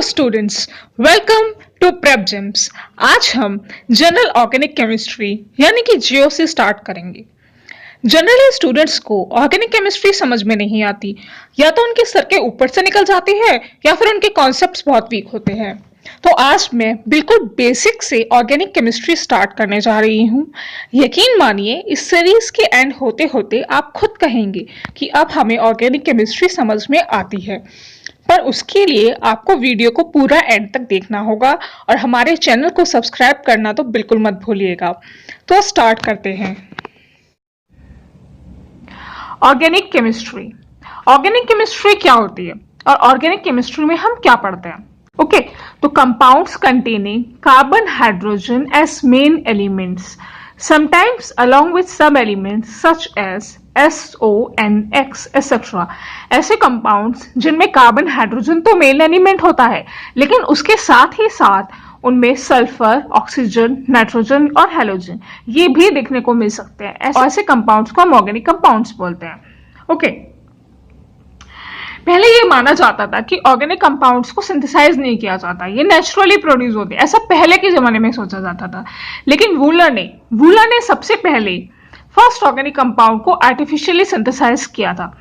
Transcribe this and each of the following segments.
Students, welcome to Prep Gems. आज हम general organic chemistry यानी कि जीओ से स्टार्ट करेंगे। जनरली स्टूडेंट्स को ऑर्गेनिक केमिस्ट्री समझ में नहीं आती, या तो उनके सर के ऊपर से निकल जाती है या फिर उनके कॉन्सेप्ट्स बहुत वीक होते हैं। तो आज मैं बिल्कुल बेसिक से ऑर्गेनिक केमिस्ट्री स्टार्ट करने जा रही हूँ। यकीन मानिए, इस सीरीज के एंड होते होते आप खुद कहेंगे कि अब हमें ऑर्गेनिक केमिस्ट्री समझ में आती है। पर उसके लिए आपको वीडियो को पूरा एंड तक देखना होगा और हमारे चैनल को सब्सक्राइब करना तो बिल्कुल मत भूलिएगा। तो स्टार्ट करते हैं। Organic chemistry. ऑर्गेनिक केमिस्ट्री क्या होती है और ऑर्गेनिक केमिस्ट्री में हम क्या पढ़ते हैं? ओके, तो compounds containing carbon hydrogen as main elements, sometimes along with some elements such as SO and X etc. ऐसे कंपाउंड्स जिनमें कार्बन हाइड्रोजन तो मेन एलिमेंट होता है, लेकिन उसके साथ ही साथ उनमें सल्फर, ऑक्सीजन, नाइट्रोजन और हेलोजन ये भी देखने को मिल सकते हैं। ऐसे कंपाउंड्स को हम ऑर्गेनिक कंपाउंड्स बोलते हैं। ओके, पहले ये माना जाता था कि ऑर्गेनिक कंपाउंड्स को सिंथेसाइज नहीं किया जाता, ये नेचुरली प्रोड्यूस होते हैं, ऐसा पहले के जमाने में सोचा जाता था। लेकिन वूलर ने सबसे पहले फर्स्ट ऑर्गेनिक कंपाउंड को आर्टिफिशियली सिंथेसाइज किया था।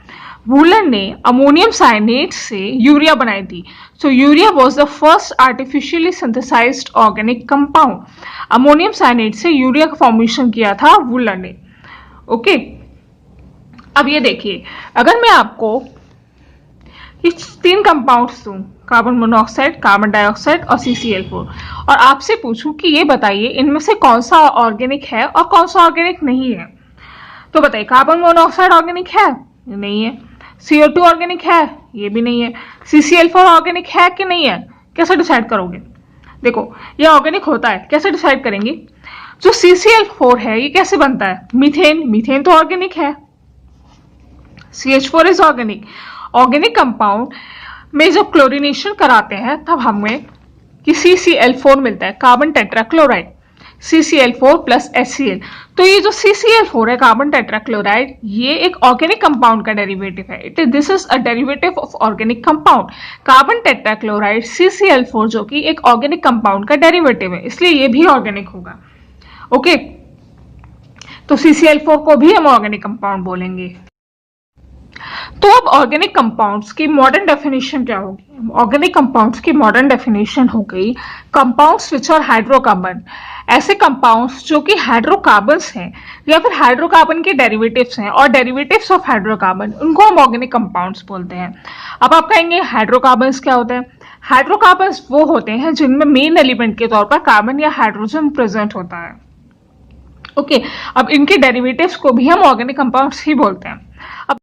वूलर ने अमोनियम साइनेट से यूरिया बनाई थी। So urea was the first artificially synthesised organic compound. Ammonium cyanate से यूरिया का फॉर्मेशन किया था वूलर ने। ओके, अब ये देखिए, अगर मैं आपको ये तीन कंपाउंड्स दूं, कार्बन मोनोऑक्साइड, कार्बन डाइऑक्साइड और CCl4, और आपसे पूछूं कि ये बताइए इनमें से कौन सा ऑर्गेनिक है और कौन सा ऑर्गेनिक नहीं है, तो बताइए कार्बन मोनोऑक्साइड ऑर्गेनिक है? नहीं है। CO2 ऑर्गेनिक है? ये भी नहीं है। CCl4 ऑर्गेनिक है कि नहीं है? कैसे डिसाइड करोगे? देखो, ये ऑर्गेनिक होता है, कैसे डिसाइड करेंगे? जो CCl4 है ये कैसे बनता है? मीथेन तो ऑर्गेनिक है। CH4 is organic. Organic compound में जब क्लोरीनेशन कराते हैं तब हमें कि CCl4 मिलता है, carbon tetrachloride, CCl4 plus HCl। तो ये जो CCl4 है, कार्बन टेट्राक्लोराइड, ये एक ऑर्गेनिक कंपाउंड का डेरिवेटिव है। This is a derivative of organic compound. Carbon tetrachloride CCl4 जो कि एक ऑर्गेनिक कंपाउंड का डेरिवेटिव है, इसलिए ये भी ऑर्गेनिक होगा। ओके, तो CCl4 को भी हम ऑर्गेनिक कंपाउंड बोलेंगे। तो अब ऑर्गेनिक कंपाउंड्स की मॉडर्न डेफिनेशन क्या होगी? ऑर्गेनिक कंपाउंड्स की मॉडर्न डेफिनेशन हो गई कंपाउंड्स विच आर हाइड्रोकार्बन। ऐसे कंपाउंड्स जो कि हाइड्रोकार्बन्स हैं या फिर हाइड्रोकार्बन के डेरिवेटिव्स हैं और डेरिवेटिव्स ऑफ हाइड्रोकार्बन, उनको हम ऑर्गेनिक कंपाउंड्स बोलते हैं। अब आप कहेंगे हाइड्रोकार्बन्स क्या होते हैं? हाइड्रोकार्बन्स वो होते हैं जिनमें मेन एलिमेंट के तौर पर कार्बन या हाइड्रोजन प्रेजेंट होता है। ओके, अब इनके डेरिवेटिव्स को भी हम ऑर्गेनिक कंपाउंड्स ही बोलते हैं। अब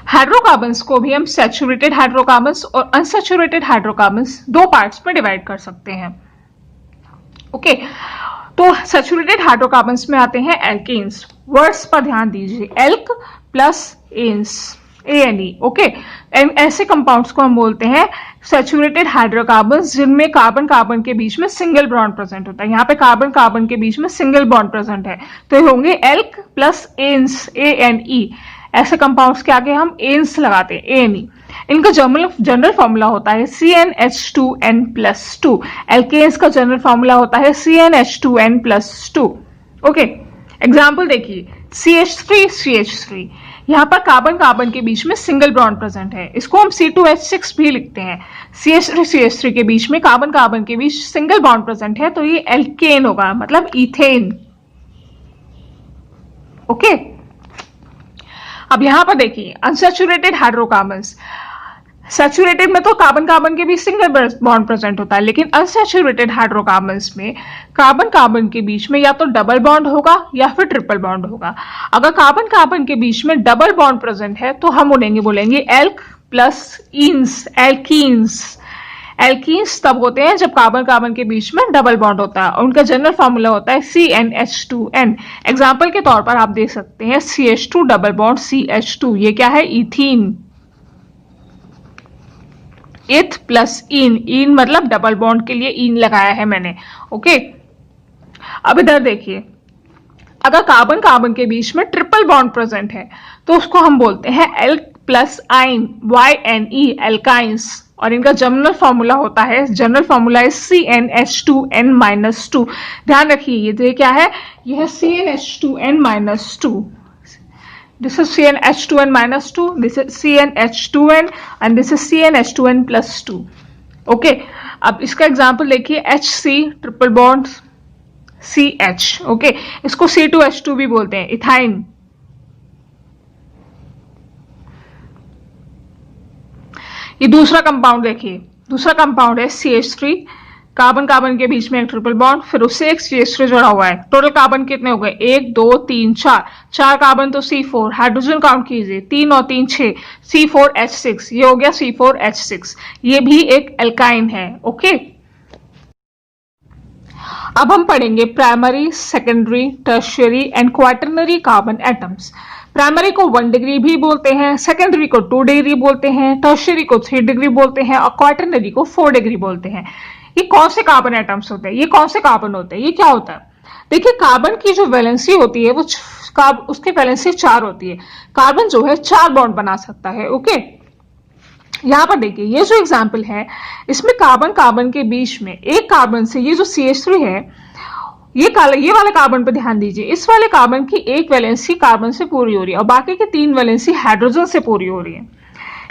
हाइड्रोकार्बन्स को भी हम सैचुरेटेड हाइड्रोकार्बन्स और अनसैचुरेटेड हाइड्रोकार्बन्स दो पार्ट्स में डिवाइड कर सकते हैं। ओके, तो सैचुरेटेड हाइड्रोकार्बन्स में आते हैं एल्केन्स। वर्ड्स पर ध्यान दीजिए, एल्क प्लस एन्स, ANE। ओके, ऐसे कंपाउंड्स को हम बोलते हैं सैचुरेटेड हाइड्रोकार्बन्स जिनमें कार्बन कार्बन के बीच में सिंगल बॉन्ड प्रेजेंट होता है। यहाँ पे कार्बन कार्बन के बीच में सिंगल बॉन्ड प्रेजेंट है, तो ये होंगे एल्क प्लस एन्स, ANE। ऐसे कंपाउंड्स के आगे हम एन्स लगाते हैं, ANE। इनका जनरल फॉर्मूला होता है CnH2n+2। एल्केन्स का जनरल फॉर्मूला होता है CnH2n+2। ओके, एग्जाम्पल देखिए, CH3 यहाँ पर कार्बन कार्बन के बीच में सिंगल बॉन्ड प्रेजेंट है, इसको हम C2H6 भी लिखते हैं। CH3 के बीच में कार्बन कार्बन के बीच सिंगल बॉन्ड प्रेजेंट है, तो ये एल्केन होगा, मतलब इथेन। ओके, अब यहां पर देखिए अनसैचुरेटेड हाइड्रोकार्बन्स। सैचुरेटेड में तो कार्बन कार्बन के बीच सिंगल बॉन्ड प्रेजेंट होता है, लेकिन अनसैचुरेटेड हाइड्रोकार्बन्स में कार्बन कार्बन के बीच में या तो डबल बॉन्ड होगा या फिर ट्रिपल बॉन्ड होगा। अगर कार्बन कार्बन के बीच में डबल बॉन्ड प्रेजेंट है तो हम बोलेंगे एल्क प्लस ईन्स, एल्कीन्स। एल्कीन्स तब होते हैं जब कार्बन कार्बन के बीच में डबल बॉन्ड होता है और उनका जनरल फॉर्मूला होता है CnH2n। एग्जाम्पल के तौर पर आप देख सकते हैं CH2 डबल बॉन्ड CH2, ये क्या है? इथीन। इथ प्लस इन मतलब डबल बॉन्ड के लिए इन लगाया है मैंने। ओके, अब इधर देखिए, अगर कार्बन कार्बन के बीच में ट्रिपल बॉन्ड प्रेजेंट है तो उसको हम बोलते हैं एल्क प्लस आइन, YNE, एल्काइंस। और इनका जनरल फॉर्मूला होता है, जनरल फॉर्मूला है CnH2n-2। ध्यान रखिए ये क्या है, ये है CnH2n-2। This is CnH2n-2, this is CnH2n and this is CnH2n+2। Okay, अब इसका एग्जाम्पल देखिए, HC triple bond CH। Okay, इसको C2H2 भी बोलते हैं, इथाइन। ये दूसरा कंपाउंड देखिए, दूसरा कंपाउंड है CH3, कार्बन कार्बन के बीच में एक ट्रिपल बॉन्ड, फिर उससे एक CH3 जुड़ा हुआ है। टोटल कार्बन कितने हो गए, 1 2 3 4, 4 कार्बन तो C4, हाइड्रोजन काउंट कीजिए, 3 और 3 6, C4H6, ये हो गया C4H6, ये भी एक एल्काइन है। ओके, अब हम पढ़ेंगे primary, secondary, tertiary and quaternary carbon atoms. Primary को 1 डिग्री भी बोलते हैं, सेकेंडरी को 2 डिग्री बोलते हैं, टर्शियरी को 3 डिग्री बोलते हैं और क्वाटरनरी को 4 डिग्री बोलते हैं। ये कौन से कार्बन एटम्स होते हैं, ये कौन से कार्बन होते हैं, ये क्या होता है? देखिए, कार्बन की जो वैलेंसी होती है वो उसकी वैलेंसी 4 होती है। कार्बन जो है 4 बॉन्ड बना सकता है। ओके, यहां पर देखिए, ये जो एग्जाम्पल है इसमें कार्बन कार्बन के बीच में एक कार्बन से, ये जो CH3 है, ये वाले कार्बन पर ध्यान दीजिए, इस वाले कार्बन की एक वैलेंसी कार्बन से पूरी हो रही है और बाकी की 3 वैलेंसी हाइड्रोजन से पूरी हो रही है।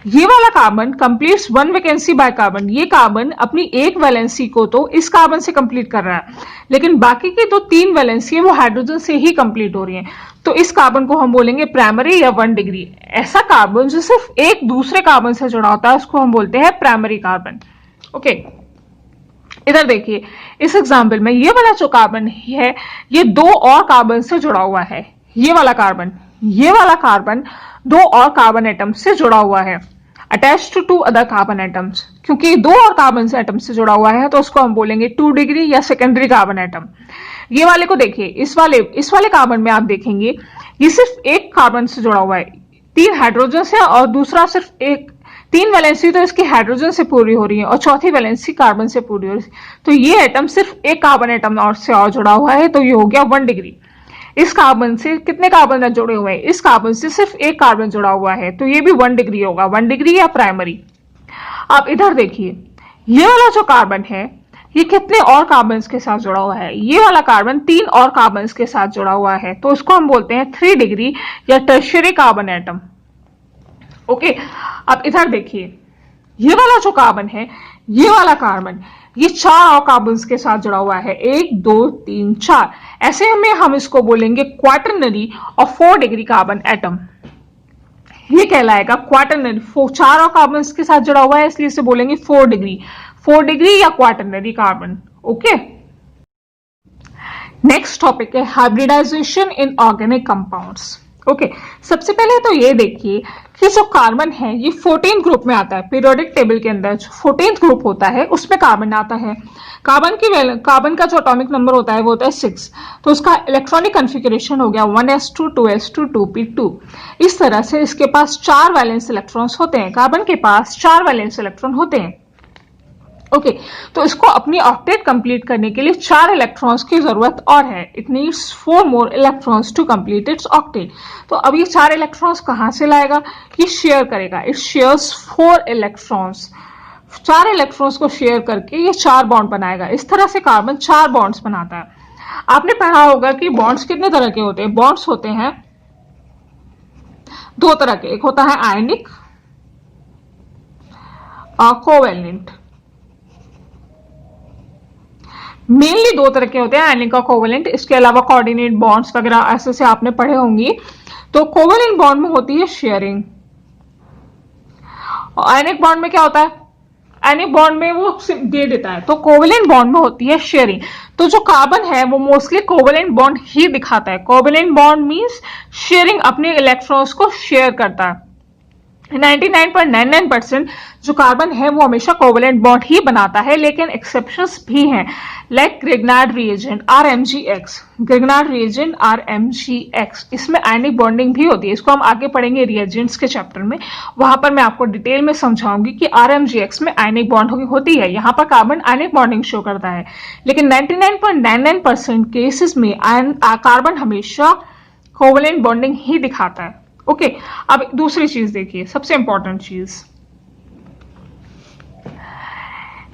ये वाला carbon completes 1 vacancy by carbon, ये कार्बन अपनी एक वैलेंसी को तो इस कार्बन से कंप्लीट कर रहा है, लेकिन बाकी की जो 3 वैलेंसी है वो हाइड्रोजन से ही कंप्लीट हो रही है। तो इस कार्बन को हम बोलेंगे प्राइमरी या 1 डिग्री। ऐसा कार्बन जो सिर्फ एक दूसरे कार्बन से जुड़ा होता है उसको हम बोलते हैं प्राइमरी कार्बन। ओके, इधर देखिए, इस एग्जाम्पल में ये वाला जो कार्बन है ये 2 और कार्बन से जुड़ा हुआ है। ये वाला कार्बन 2 और कार्बन एटम से जुड़ा हुआ है, attach to 2 other carbon atoms. क्योंकि 2 और कार्बन से एटम से जुड़ा हुआ है तो उसको हम बोलेंगे 2 डिग्री या सेकेंडरी कार्बन एटम। ये वाले को देखिए, इस वाले कार्बन में आप देखेंगे ये सिर्फ एक कार्बन से जुड़ा हुआ है, 3 हाइड्रोजन से, और दूसरा सिर्फ 3 वैलेंसी तो इसकी हाइड्रोजन से पूरी हो रही है और चौथी वैलेंसी कार्बन से पूरी हो रही है। तो ये एटम सिर्फ एक कार्बन एटम और से और जुड़ा हुआ है, तो ये हो गया 1 डिग्री। इस कार्बन से कितने कार्बन जुड़े हुए हैं, इस कार्बन से सिर्फ एक कार्बन जुड़ा हुआ है, तो ये भी 1 डिग्री होगा, 1 डिग्री या प्राइमरी। आप इधर देखिए, ये वाला जो कार्बन है ये कितने और कार्बन के साथ जुड़ा हुआ है, ये वाला कार्बन 3 और कार्बन के साथ जुड़ा हुआ है, तो उसको हम बोलते हैं 3 डिग्री या टर्शियरी कार्बन एटम। ओके, अब इधर देखिए, ये वाला जो कार्बन है, ये वाला कार्बन ये 4 और कार्बन के साथ जुड़ा हुआ है, 1 2 3 4, ऐसे में हम इसको बोलेंगे क्वाटरनरी और 4 डिग्री कार्बन एटम। ये कहलाएगा क्वाटरनरी, 4 और कार्बन के साथ जुड़ा हुआ है इसलिए इसे बोलेंगे 4 डिग्री या quaternary carbon. Okay, next topic है hybridisation in organic compounds. Okay, सबसे पहले तो ये देखिए कि जो कार्बन है ये 14 ग्रुप में आता है। पीरियोडिक टेबल के अंदर जो 14th ग्रुप होता है उसमें कार्बन आता है। कार्बन का जो एटॉमिक नंबर होता है वो होता है 6, तो उसका इलेक्ट्रॉनिक कॉन्फ़िगरेशन हो गया 1s2 2s2 2p2। इस तरह से इसके पास 4 वैलेंस इलेक्ट्रॉन्स होते हैं, कार्बन के पास 4 वैलेंस इलेक्ट्रॉन होते हैं। ओके, तो इसको अपनी ऑक्टेट कंप्लीट करने के लिए 4 इलेक्ट्रॉन्स की जरूरत और है। It needs 4 more electrons to complete its octet. तो अब ये 4 इलेक्ट्रॉन्स कहां से लाएगा, ये शेयर करेगा, इट शेयर्स 4 इलेक्ट्रॉन्स। 4 इलेक्ट्रॉन्स को शेयर करके ये 4 बॉन्ड बनाएगा। इस तरह से कार्बन 4 बॉन्ड्स बनाता है। आपने पढ़ा होगा कि बॉन्ड्स कितने तरह के होते हैं, बॉन्ड्स होते हैं 2 तरह के, एक होता है आयनिक और कोवेलेंट। मेनली 2 तरह के होते हैं, आयनिक और कोवेलेंट। इसके अलावा कोऑर्डिनेट बॉन्ड्स वगैरह ऐसे से आपने पढ़े होंगे। तो कोवेलेंट बॉन्ड में होती है शेयरिंग और आयनिक बॉन्ड में क्या होता है, आयनिक बॉन्ड में वो दे देता है, तो कोवेलेंट बॉन्ड में होती है शेयरिंग। तो जो कार्बन है वो मोस्टली कोवेलेंट बॉन्ड ही दिखाता है। कोवेलेंट बॉन्ड मींस शेयरिंग, अपने इलेक्ट्रॉन्स को शेयर करता है। 99.99% जो कार्बन है वो हमेशा कोवेलेंट बॉन्ड ही बनाता है, लेकिन एक्सेप्शंस भी हैं, लाइक ग्रिग्नार्ड रिएजेंट RMgX। इसमें आयनिक बॉन्डिंग भी होती है, इसको हम आगे पढ़ेंगे रिएजेंट्स के चैप्टर में, वहां पर मैं आपको डिटेल में समझाऊंगी कि RMgX में आयनिक बॉन्ड होती है। यहाँ पर कार्बन आयनिक बॉन्डिंग शो करता है, लेकिन 99.99% केसेस में कार्बन हमेशा कोवेलेंट बॉन्डिंग ही दिखाता है। ओके, अब दूसरी चीज देखिए, सबसे इंपॉर्टेंट चीज,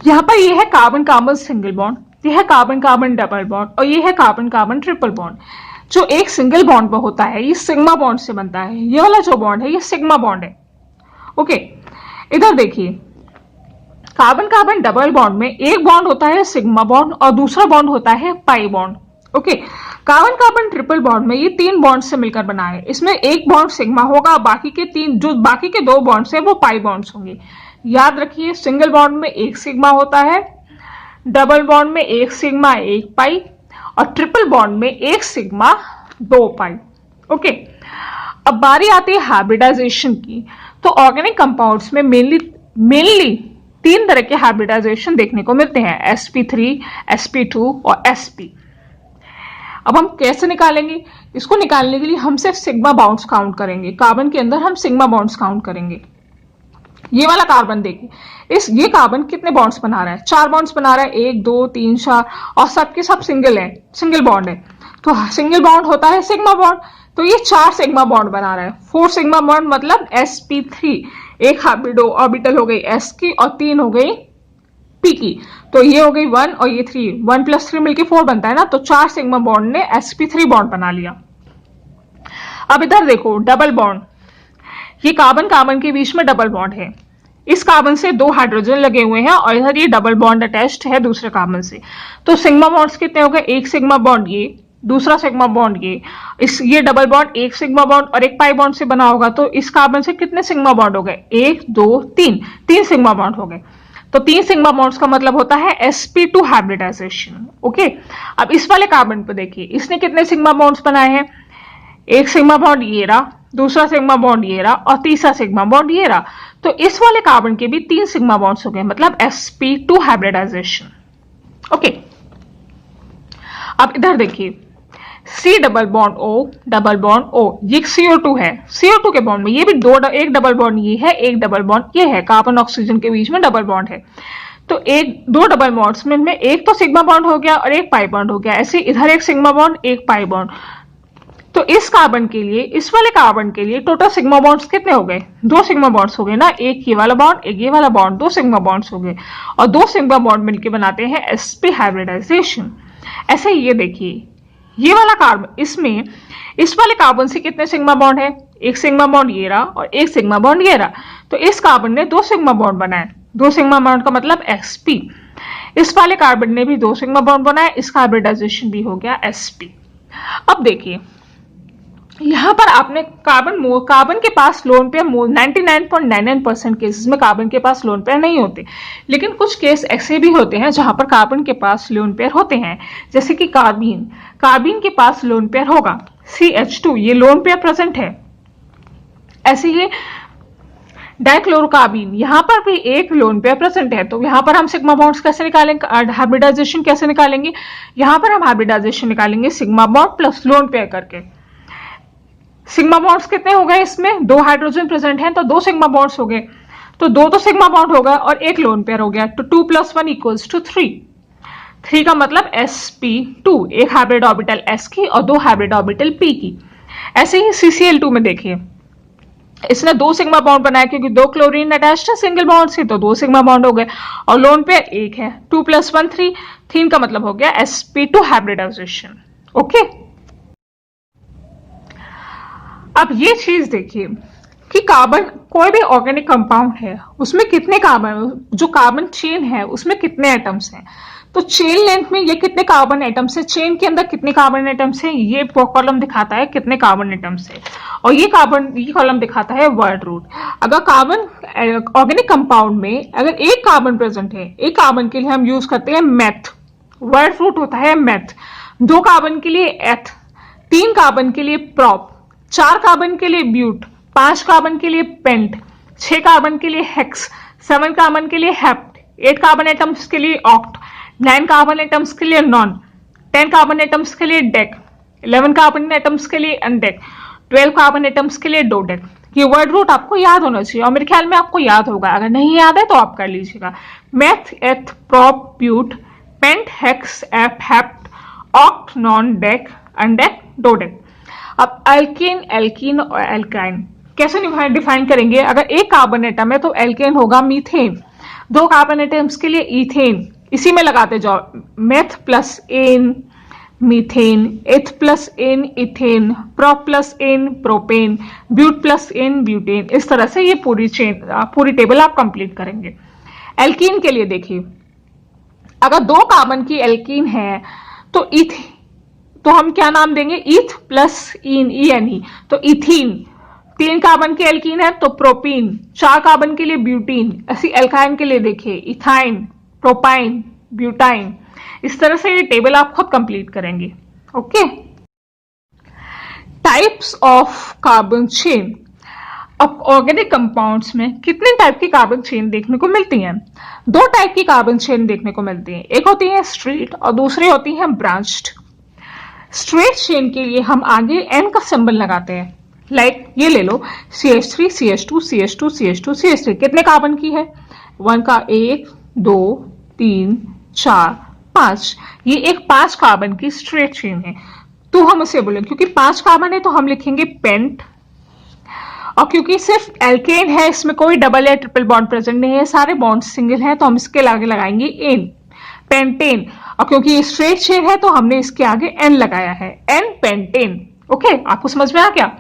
यहाँ पर ये है कार्बन कार्बन सिंगल बॉन्ड, ये है कार्बन कार्बन डबल बॉन्ड और ये है कार्बन कार्बन ट्रिपल बॉन्ड। जो एक सिंगल बॉन्ड में होता है ये सिग्मा बॉन्ड से बनता है, ये वाला जो बॉन्ड है ये सिग्मा बॉन्ड है। ओके, इधर देखिए कार्बन कार्बन डबल बॉन्ड में एक बॉन्ड होता है सिग्मा बॉन्ड और दूसरा बॉन्ड होता है pi bond. Okay, carbon carbon triple bond में ये तीन बॉन्ड से मिलकर बना है, इसमें एक बॉन्ड सिग्मा होगा, बाकी के दो बॉन्ड है वो पाई बॉन्ड्स होंगे। याद रखिए सिंगल बॉन्ड में एक सिग्मा होता है, डबल बॉन्ड में एक सिग्मा एक पाई और ट्रिपल बॉन्ड में एक सिग्मा दो पाई। ओके, अब बारी आती है हाइब्रिडाइजेशन की। तो ऑर्गेनिक कंपाउंड्स में मेनली तीन तरह के हाइब्रिडाइजेशन देखने को मिलते हैं, sp3, sp2 और sp। अब हम कैसे निकालेंगे इसको? निकालने के लिए हम सिर्फ सिग्मा बॉन्ड्स काउंट करेंगे, कार्बन के अंदर हम सिग्मा बॉन्ड्स काउंट करेंगे। ये वाला कार्बन देखिए, ये कार्बन कितने बॉन्ड्स बना रहा है? 4 बॉन्ड्स बना रहा है, 1 2 3 4 और सबके सब सिंगल है, सिंगल बॉन्ड है। तो सिंगल बॉन्ड होता है सिग्मा बॉन्ड, तो ये 4 सिग्मा बॉन्ड बना रहा है। 4 सिग्मा बॉन्ड मतलब sp3, एक हाइब्रिडो ऑर्बिटल हो गई s की और 3 हो गई p की, तो ये हो गई 1 और ये 3, 1 + 3 मिलके 4 बनता है ना, तो 4 सिग्मा बॉन्ड ने sp3 बॉन्ड बना लिया। अब इधर देखो डबल बॉन्ड, ये कार्बन कार्बन के बीच में डबल बॉन्ड है, इस कार्बन से 2 हाइड्रोजन लगे हुए हैं और इधर ये डबल बॉन्ड अटैच्ड है दूसरे कार्बन से। तो सिग्मा बॉन्ड्स कितने हो गए? एक सिग्मा बॉन्ड ये, दूसरा सिग्मा बॉन्ड ये डबल बॉन्ड एक सिग्मा बॉन्ड और एक पाई बॉन्ड से बना होगा, तो इस कार्बन से कितने सिग्मा बॉन्ड हो गए? 1 2 3, 3 सिग्मा बॉन्ड हो गए। तो 3 सिग्मा बॉन्ड्स का मतलब होता है sp2 हाइब्रिडाइजेशन। ओके, अब इस वाले कार्बन पे देखिए इसने कितने सिग्मा बॉन्ड्स बनाए हैं? एक सिग्मा बॉन्ड ये रहा, दूसरा सिग्मा बॉन्ड ये रहा और तीसरा सिग्मा बॉन्ड ये रहा। तो इस वाले कार्बन के भी 3 सिग्मा बॉन्ड्स हो गए, मतलब sp2 हाइब्रिडाइजेशन। ओके, अब इधर देखिए C double bond O double bond O, ये CO2 है, CO2 के बॉन्ड में ये भी एक डबल बॉन्ड ये है, एक डबल बॉन्ड ये है, कार्बन ऑक्सीजन के बीच में डबल बॉन्ड है। तो दो डबल बॉन्ड्स में एक तो सिग्मा बॉन्ड हो गया और एक पाई बॉन्ड हो गया, ऐसे इधर एक सिग्मा बॉन्ड एक पाई बॉन्ड। तो इस कार्बन के लिए, इस वाले कार्बन के लिए टोटल सिग्मा बॉन्ड्स कितने हो गए? 2 सिग्मा बॉन्ड्स हो गए ना, एक ये वाला बॉन्ड एक ये वाला बॉन्ड, 2 सिग्मा बॉन्ड्स हो गए और 2 सिग्मा बॉन्ड मिलकर बनाते हैं sp हाइब्रिडाइजेशन। ऐसे ये देखिए ये वाला कार्बन, इसमें इस वाले कार्बन से कितने सिग्मा बॉन्ड है? एक सिग्मा बॉन्ड ये रहा और एक सिग्मा बॉन्ड ये रहा, तो इस कार्बन ने 2 सिग्मा बॉन्ड बनाए, 2 सिग्मा बॉन्ड का मतलब sp। इस वाले कार्बन ने भी 2 सिग्मा बॉन्ड बनाए, इसका हाइब्रिडाइजेशन भी हो गया sp। अब देखिए यहां पर आपने कार्बन के पास लोन पेयर 99.99% केसेस में कार्बन के पास लोन पेयर नहीं होते, लेकिन कुछ केस ऐसे भी होते हैं जहां पर कार्बन के पास लोन पेयर होते हैं, जैसे कि कार्बीन के पास लोन पेयर होगा CH2, ये लोन पेयर प्रेजेंट है। ऐसे ये डाइक्लोरोकार्बीन, यहां पर भी एक लोन पेयर प्रेजेंट है। तो यहां पर हम सिग्मा बॉन्ड्स कैसे निकालेंगे, हाइब्रिडाइजेशन कैसे निकालेंगे? यहां पर हम हाइब्रिडाइजेशन निकालेंगे sigma bond plus lone pair करके। सिग्मा बॉन्ड्स कितने हो गए? इसमें 2 हाइड्रोजन प्रेजेंट हैं तो 2 सिग्मा बॉन्ड्स हो गए, तो 2 तो सिग्मा बॉन्ड हो गए और एक लोन पेयर हो गया, तो 2 + 1 = 3। 3 का मतलब sp2, एक हाइब्रिड ऑर्बिटल s की और 2 हाइब्रिड ऑर्बिटल p की। ऐसे ही CCl2 में देखिए इसने 2 सिग्मा बॉन्ड बनाए, क्योंकि 2 क्लोरीन अटैच्ड है सिंगल बॉन्ड से, तो 2 सिग्मा बॉन्ड हो गए और लोन पेयर 1 है, 2 + 1 3, 3 का मतलब हो गया sp2 हाइब्रिडाइजेशन। ओके, अब ये चीज देखिए कि कार्बन, कोई भी ऑर्गेनिक कंपाउंड है उसमें कितने कार्बन, जो कार्बन चेन है उसमें कितने एटम्स हैं। तो चेन लेंथ में ये कितने कार्बन एटम्स है, चेन के अंदर कितने कार्बन एटम्स है, ये कॉलम दिखाता है कितने कार्बन एटम्स है, और ये कॉलम दिखाता है वर्ड रूट। अगर कार्बन ऑर्गेनिक कंपाउंड में अगर एक कार्बन प्रेजेंट है, एक कार्बन के लिए हम यूज करते हैं मेथ, वर्ड रूट होता है मेथ। 2 कार्बन के लिए एथ, 3 कार्बन के लिए प्रॉप, 4 कार्बन के लिए ब्यूट, 5 कार्बन के लिए पेंट, 6 कार्बन के लिए हेक्स, 7 कार्बन के लिए हेप्ट, 8 कार्बन एटम्स के लिए ऑक्ट, 9 कार्बन एटम्स के लिए नॉन, 10 कार्बन एटम्स के लिए डेक, 11 कार्बन एटम्स के लिए अनडेक, 12 कार्बन एटम्स के लिए डोडेक। ये वर्ड रूट आपको याद होना चाहिए और मेरे ख्याल में आपको याद होगा, अगर नहीं याद है तो आप कर लीजिएगा। Meth, eth, prop, but, pent, hex, एफ, hept, oct, non, dec, undec, dodec. अब एल्कीन और एल्काइन कैसे डिफाइन करेंगे? अगर एक कार्बन एटम है तो एल्केन होगा मीथेन, दो कार्बन एटम्स के लिए इथेन, इसी में लगाते जाओ, meth plus ane methane, eth plus ane ethane, prop plus ane propane, but plus ane butane. इस तरह से ये पूरी टेबल आप कंप्लीट करेंगे। एल्कीन के लिए देखिए, अगर दो कार्बन की एल्कीन है तो तो हम क्या नाम देंगे, ईथ प्लस इन, ई तो इथीन। तीन कार्बन की एल्कीन है तो प्रोपीन, चार कार्बन के लिए ब्यूटीन। ऐसी एल्काइन के लिए देखिए, इथाइन, प्रोपाइन, ब्यूटाइन। इस तरह से ये टेबल आप खुद कंप्लीट करेंगे। Okay, types of carbon chain. अब ऑर्गेनिक कंपाउंड्स में कितने टाइप की कार्बन चेन देखने को मिलती हैं? दो टाइप की कार्बन चेन देखने को मिलती है, एक होती है स्ट्रेट और दूसरी होती है ब्रांच्ड। स्ट्रेट चेन के लिए हम आगे एन का सिंबल लगाते हैं, लाइक ये ले लो CH3 CH2 CH2 CH2 CH3। कितने कार्बन की है? 1 का 1 2 3 4 5। ये एक 5 कार्बन की स्ट्रेट चेन है। तो हम उसे बोले, क्योंकि 5 कार्बन है तो हम लिखेंगे पेंट, और क्योंकि सिर्फ एल्केन है, इसमें कोई डबल या ट्रिपल बॉन्ड प्रेजेंट नहीं है, सारे बॉन्ड सिंगल हैं, तो हम इसके आगे लगाएंगे एन, पेंटेन। और क्योंकि ये स्ट्रेट चेन है तो हमने इसके आगे एन लगाया है, एन पेंटेन। ओके, आपको समझ में आ गया?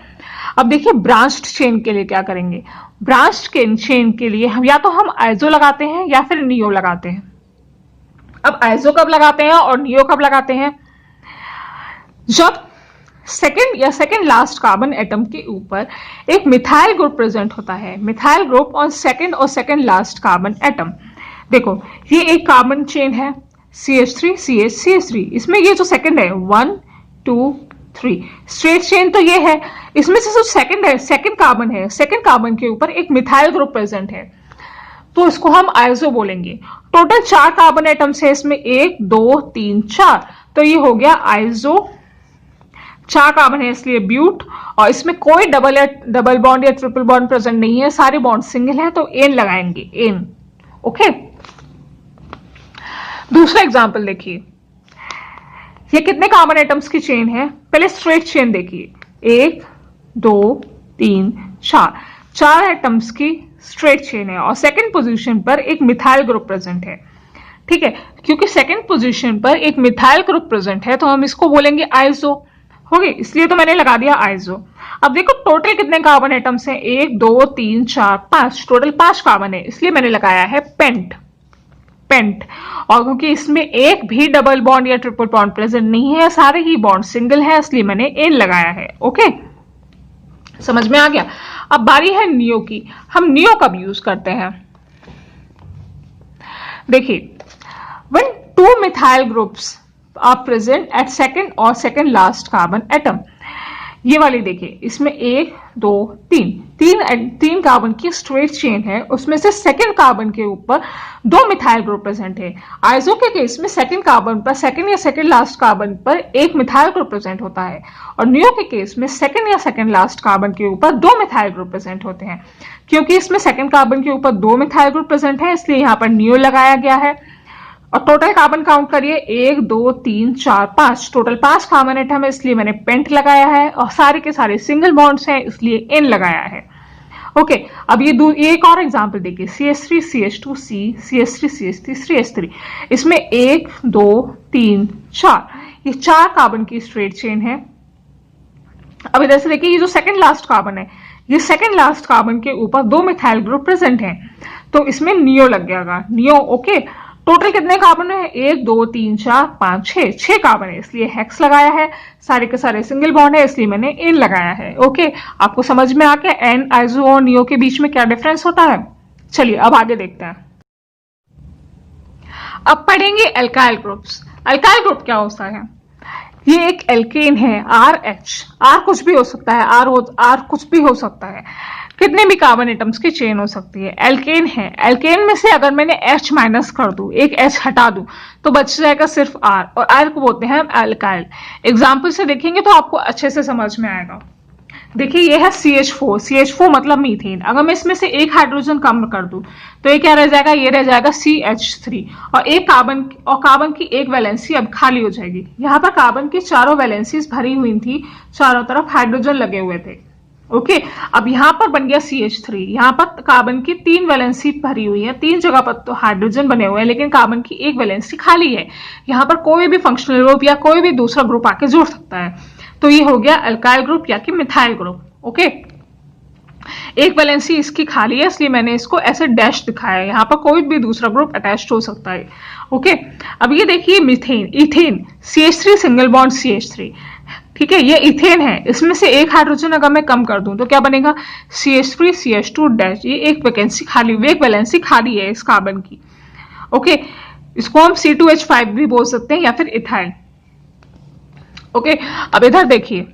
अब देखिए ब्रांच्ड चेन के लिए क्या करेंगे। ब्रांच्ड चेन के लिए हम या तो हम आइजो लगाते हैं या फिर नियो लगाते हैं। अब आइजो कब लगाते हैं और नियो कब लगाते हैं? जब सेकंड या सेकंड लास्ट कार्बन एटम के ऊपर एक मिथाइल ग्रुप प्रेजेंट होता है, मिथाइल ग्रुप ऑन सेकंड और सेकंड लास्ट कार्बन एटम। देखो ये एक कार्बन चेन है CH3 CH CH3, इसमें ये जो सेकंड है 1 2 3 स्ट्रेट चेन तो ये है, इसमें से जो सेकंड है, सेकंड कार्बन है, सेकंड कार्बन के ऊपर एक मिथाइल ग्रुप प्रेजेंट है, तो इसको हम आइजो बोलेंगे। टोटल 4 कार्बन एटम्स है इसमें, 1 2 3 4, तो ये हो गया आइजो। 4 कार्बन है इसलिए ब्यूट, और इसमें कोई डबल बॉन्ड या ट्रिपल बॉन्ड प्रेजेंट नहीं है, सारे बॉन्ड सिंगल है, तो एन लगाएंगे, एन। ओके, दूसरा एग्जांपल देखिए, ये कितने कार्बन एटम्स की चेन है? पहले स्ट्रेट चेन देखिए, 1 2 3 4, 4 एटम्स की स्ट्रेट चेन है, और सेकंड पोजीशन पर एक मिथाइल ग्रुप प्रेजेंट है। ठीक है, क्योंकि सेकंड पोजीशन पर एक मिथाइल ग्रुप प्रेजेंट है तो हम इसको बोलेंगे आइजो। हो गई, इसलिए तो मैंने लगा दिया आइजो। अब देखो टोटल कितने कार्बन एटम्स हैं? 1 2 3 4 5, टोटल 5 कार्बन है, इसलिए मैंने लगाया है पेंट, पेंट। और क्योंकि इसमें एक भी डबल बॉन्ड या ट्रिपल बॉन्ड प्रेजेंट नहीं है, सारे ही बॉन्ड सिंगल है, इसलिए मैंने एन लगाया है। ओके, समझ में आ गया? अब बारी है नियो की। हम नियो कब यूज करते हैं? देखिए, when 2 methyl groups are present at second or second last carbon atom, ये वाली देखिए, इसमें 1 2 3 कार्बन की स्ट्रेट चेन है, उसमें से सेकंड कार्बन के ऊपर 2 मिथाइल ग्रुप प्रेजेंट है। आइजो के केस में सेकंड कार्बन पर, सेकंड या सेकंड लास्ट कार्बन पर एक मिथाइल ग्रुप प्रेजेंट होता है, और नियो के केस में सेकंड या सेकंड लास्ट कार्बन के ऊपर 2 मिथाइल ग्रुप प्रेजेंट होते हैं। क्योंकि इसमें सेकंड कार्बन के ऊपर 2 मिथाइल ग्रुप प्रेजेंट है, इसलिए यहाँ पर नियो लगाया गया है। और टोटल कार्बन काउंट करिए, 1 2 3 4 5, टोटल 5 कार्बन एटम है, इसलिए मैंने पेंट लगाया है, और सारे के सारे सिंगल बॉन्ड्स हैं, इसलिए एन लगाया है। ओके, अब ये एक और एग्जांपल देखिए, CH3 CH2 C CH3 CH3 CH3, इसमें 1 2 3 4, ये 4 कार्बन की स्ट्रेट चेन है। अब इधर से देखिए, ये जो सेकंड लास्ट कार्बन है, ये सेकंड लास्ट कार्बन के ऊपर 2 मिथाइल ग्रुप प्रेजेंट हैं, तो इसमें नियो लग जाएगा, नियो। ओके, टोटल कितने कार्बन है? 1 2 3 4 5 6 कार्बन है, इसलिए हेक्स लगाया है, सारे के सारे सिंगल बॉन्ड है, इसलिए मैंने एन लगाया है। ओके, आपको समझ में आ गया एन, आइजो और नियो के बीच में क्या डिफरेंस होता है? चलिए अब आगे देखते हैं। अब पढ़ेंगे एल्काइल ग्रुप्स। एल्काइल ग्रुप क्या होता है? ये एक एल्केन है, RH, R कुछ भी हो सकता है, R कुछ भी हो सकता है, कितने भी कार्बन एटम्स की चेन हो सकती है। एल्केन है, एल्केन में से अगर मैंने H माइनस कर दूं, एक H हटा दूं, तो बच जाएगा सिर्फ R, और R को बोलते हैं एल्काइल। एग्जाम्पल से देखेंगे तो आपको अच्छे से समझ में आएगा। देखिए ये है CH4, CH4 मतलब मीथेन। अगर मैं इसमें से एक हाइड्रोजन कम कर दूं तो ये क्या रह जाएगा? ये रह जाएगा CH3, और एक कार्बन की एक वैलेंसी अब खाली हो जाएगी। यहाँ पर कार्बन की चारों वैलेंसीज भरी हुई थी, चारों तरफ हाइड्रोजन लगे हुए थे। ओके। अब यहाँ पर बन गया CH3, यहाँ पर कार्बन की 3 वैलेंसी भरी हुई है, 3 जगह पर तो हाइड्रोजन बने हुए हैं लेकिन कार्बन की 1 वैलेंसी खाली है। यहाँ पर कोई भी फंक्शनल ग्रुप या कोई भी दूसरा ग्रुप आके जुड़ सकता है। तो ये हो गया अल्काइल ग्रुप या कि मिथाइल ग्रुप। ओके, 1 वैलेंसी इसकी खाली है इसलिए मैंने इसको ऐसे डैश दिखाया है, यहाँ पर कोई भी दूसरा ग्रुप अटैच्ड हो सकता है। ओके, अब ये देखिए methane, ethane, CH3 single bond CH3, ठीक है, ये इथेन है। इसमें से एक हाइड्रोजन अगर मैं कम कर दूं तो क्या बनेगा, CH3 CH2 डैश, ये एक वैकेंसी खाली, एक वैलेंसी खाली है इस कार्बन की। ओके, इसको हम C2H5 भी बोल सकते हैं या फिर इथाइल। ओके, अब इधर देखिए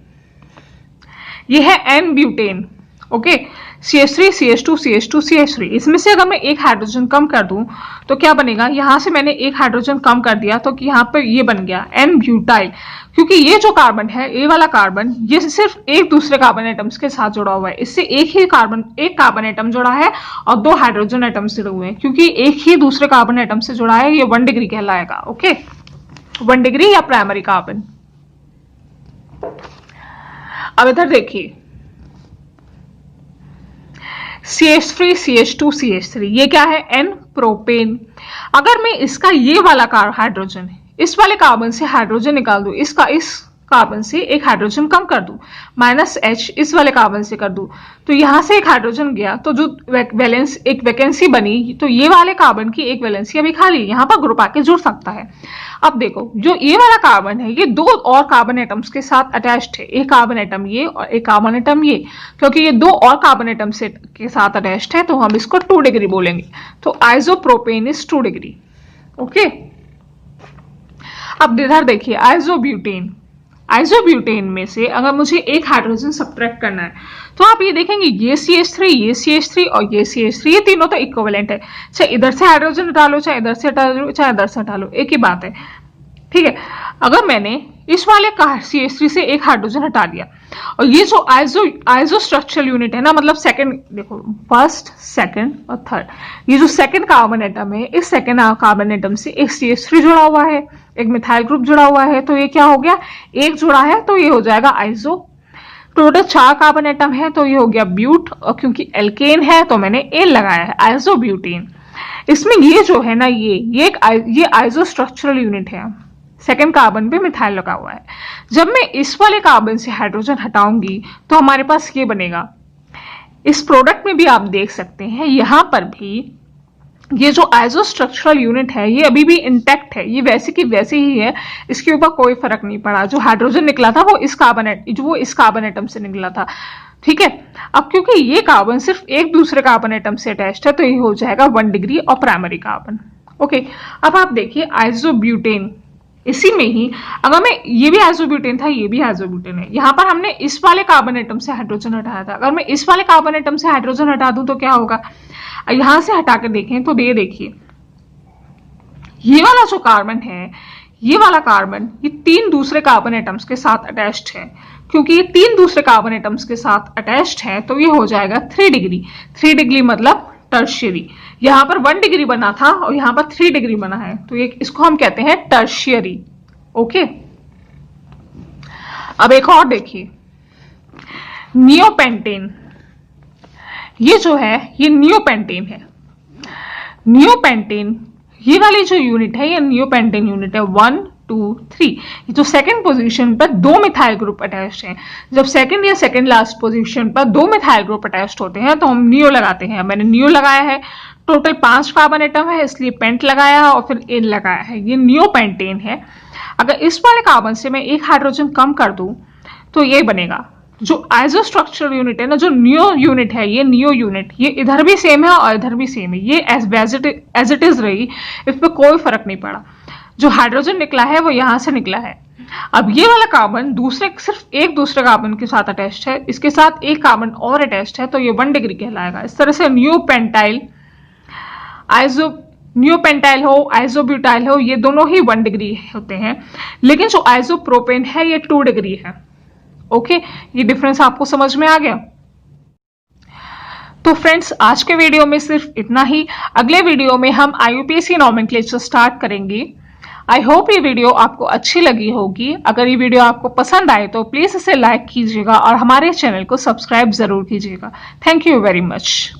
ये है N butane. Okay, CH3 CH2 CH2 CH3, इसमें से अगर मैं एक हाइड्रोजन कम कर दूं तो क्या बनेगा, यहां से मैंने एक हाइड्रोजन कम कर दिया तो यहाँ पर ये बन गया N ब्यूटाइल। क्योंकि ये जो कार्बन है, ये वाला कार्बन, ये सिर्फ एक दूसरे कार्बन एटम्स के साथ जुड़ा हुआ है, इससे एक कार्बन एटम जुड़ा है और 2 हाइड्रोजन एटम से जुड़े हुए हैं। क्योंकि एक ही दूसरे कार्बन एटम से जुड़ा है, ये 1 डिग्री कहलाएगा। ओके, 1 डिग्री या प्राइमरी कार्बन। अब इधर देखिए CH3 CH2 CH3, ये क्या है, N प्रोपेन। अगर मैं इसका ये वाला हाइड्रोजन, इस वाले कार्बन से हाइड्रोजन निकाल दूं, इसका इस कार्बन से एक हाइड्रोजन कम कर दूं, -H इस वाले कार्बन से कर दूं, तो यहां से एक हाइड्रोजन गया तो जो एक वैकेंसी बनी, तो ये वाले कार्बन की एक वैलेंसी अभी खाली, यहाँ पर ग्रुप आके जुड़ सकता है। अब देखो जो ये वाला कार्बन है, ये 2 और कार्बन एटम्स के साथ अटैच्ड है, एक कार्बन एटम ये और एक कार्बन एटम ये। क्योंकि ये 2 और कार्बन एटम से के साथ अटैच्ड है तो हम इसको 2 डिग्री बोलेंगे। तो आइसोप्रोपेन इज 2 डिग्री। ओके, अब इधर देखिए आइसोब्यूटेन। आइसोब्यूटेन में से अगर मुझे एक हाइड्रोजन सब्ट्रैक्ट करना है तो आप ये देखेंगे ये CH3 और ये CH3, ये तीनों तो इक्विवेलेंट है। चाहे इधर से हाइड्रोजन हटा लो, चाहे इधर से हटा लो, चाहे इधर से हटा लो, एक ही बात है। ठीक है, अगर मैंने इस वाले CH3 से एक हाइड्रोजन हटा दिया और ये जो आइसो स्ट्रक्चरल यूनिट है ना, मतलब सेकंड, देखो फर्स्ट, सेकंड और थर्ड, ये जो सेकंड कार्बन एटम है, इस सेकंड कार्बन एटम से एक CH3 जुड़ा हुआ है, एक मिथाइल ग्रुप जुड़ा हुआ है, तो ये क्या हो गया, एक जुड़ा है तो ये हो जाएगा आइसो। टोटल 4 कार्बन एटम है तो ये हो गया ब्यूट, और क्योंकि एल्केन है तो मैंने एन लगाया है, आइसोब्यूटेन। इसमें ये जो है ना, ये आइसो स्ट्रक्चरल यूनिट है, सेकेंड कार्बन पे मिथाइल लगा हुआ है। जब मैं इस वाले कार्बन से हाइड्रोजन हटाऊंगी तो हमारे पास ये बनेगा। इस प्रोडक्ट में भी आप देख सकते हैं, यहां पर भी ये जो आइसो स्ट्रक्चरल यूनिट है ये अभी भी इंटैक्ट है, ये वैसे की वैसे ही है, इसके ऊपर कोई फर्क नहीं पड़ा। जो हाइड्रोजन निकला था वो इस कार्बन एटम से निकला था। ठीक है, अब क्योंकि ये कार्बन सिर्फ एक दूसरे कार्बन एटम से अटैच्ड है तो ये हो जाएगा 1 डिग्री और प्राइमरी कार्बन। ओके, अब आप देखिए आइसोब्यूटेन, इसी में ही अगर मैं, ये भी आइसोब्यूटेन था, ये भी आइसोब्यूटेन है, यहां पर हमने इस वाले कार्बन एटम से हाइड्रोजन हटाया था। अगर मैं इस वाले कार्बन एटम से हाइड्रोजन हटा दूं तो क्या होगा, यहां से हटा के देखें तो ये देखिए ये वाला जो कार्बन है, ये वाला कार्बन, ये 3 दूसरे कार्बन एटम्स के साथ अटैच्ड है। क्योंकि ये 3 दूसरे कार्बन एटम्स के साथ अटैच्ड है तो ये हो जाएगा 3 डिग्री। 3 डिग्री मतलब टर्शियरी। यहां पर 1 डिग्री बना था और यहां पर 3 डिग्री बना है, तो ये इसको हम कहते हैं टर्शियरी। ओके, अब एक और देखिए नियोपेंटेन। ये जो है ये नियोपेंटेन है। नियोपेंटेन, ये वाली जो यूनिट है ये नियोपेंटेन यूनिट है, 1 2 3। ये जो सेकंड पोजीशन पर 2 मिथाइल ग्रुप अटैच्ड हैं, जब सेकंड या सेकंड लास्ट पोजीशन पर 2 मिथाइल ग्रुप अटैच्ड होते हैं तो हम नियो लगाते हैं। मैंने नियो लगाया है, टोटल 5 कार्बन एटम है इसलिए पेंट लगाया और फिर एन लगाया है, ये नियोपेंटेन है। अगर इस वाले कार्बन से मैं एक हाइड्रोजन कम कर दूं तो ये बनेगा। जो आइसो स्ट्रक्चरल यूनिट है ना, जो नियो यूनिट है, ये नियो यूनिट, ये इधर भी सेम है और इधर भी सेम है, ये एज इट इज रही, इसमें कोई फर्क नहीं पड़ा। जो हाइड्रोजन निकला है वो यहां से निकला है। अब ये वाला कार्बन सिर्फ एक दूसरे कार्बन के साथ अटैच्ड है, इसके साथ एक कार्बन और अटैच्ड है तो ये 1 डिग्री कहलाएगा। इस तरह से नियोपेंटाइल हो, आइसोब्यूटाइल हो, ये दोनों ही 1 डिग्री होते हैं, लेकिन जो आइसोप्रोपेन है ये 2 डिग्री है। ओके, ये डिफरेंस आपको समझ में आ गया। तो फ्रेंड्स, आज के वीडियो में सिर्फ इतना ही। अगले वीडियो में हम IUPAC नॉमेनक्लेचर स्टार्ट करेंगे। आई होप ये वीडियो आपको अच्छी लगी होगी। अगर ये वीडियो आपको पसंद आए तो प्लीज इसे लाइक कीजिएगा और हमारे चैनल को सब्सक्राइब जरूर कीजिएगा। Thank you very much.